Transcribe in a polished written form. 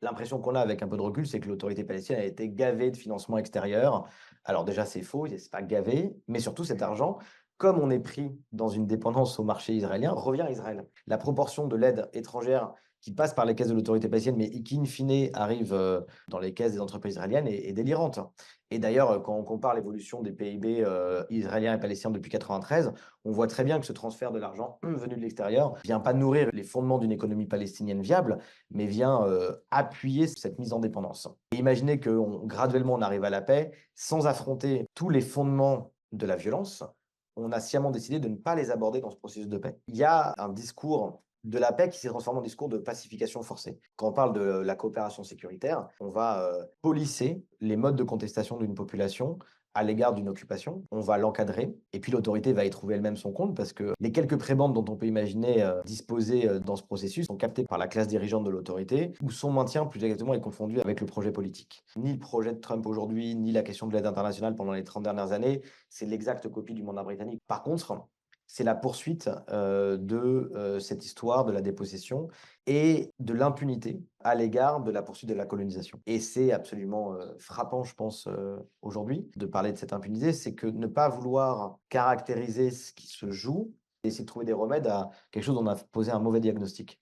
L'impression qu'on a avec un peu de recul, c'est que l'autorité palestinienne a été gavée de financement extérieur. Alors déjà, c'est faux, c'est pas gavé, mais surtout cet argent, comme on est pris dans une dépendance au marché israélien, revient à Israël. La proportion de l'aide étrangère qui passe par les caisses de l'autorité palestinienne, mais qui in fine arrive dans les caisses des entreprises israéliennes, est délirante. Et d'ailleurs, quand on compare l'évolution des PIB israéliens et palestiniens depuis 93, on voit très bien que ce transfert de l'argent venu de l'extérieur vient pas nourrir les fondements d'une économie palestinienne viable, mais vient appuyer cette mise en dépendance. Et imaginez que graduellement on arrive à la paix sans affronter tous les fondements de la violence. On a sciemment décidé de ne pas les aborder dans ce processus de paix. Il y a un discours de la paix qui s'est transformé en discours de pacification forcée. Quand on parle de la coopération sécuritaire, on va polisser les modes de contestation d'une population à l'égard d'une occupation, on va l'encadrer et puis l'autorité va y trouver elle-même son compte parce que les quelques prébendes dont on peut imaginer disposer dans ce processus sont captées par la classe dirigeante de l'autorité où son maintien plus exactement est confondu avec le projet politique. Ni le projet de Trump aujourd'hui, ni la question de l'aide internationale pendant les 30 dernières années, c'est l'exacte copie du mandat britannique. Par contre, c'est la poursuite de cette histoire de la dépossession et de l'impunité à l'égard de la poursuite de la colonisation. Et c'est absolument frappant, je pense, aujourd'hui, de parler de cette impunité, c'est que ne pas vouloir caractériser ce qui se joue et essayer de trouver des remèdes à quelque chose dont on a posé un mauvais diagnostic.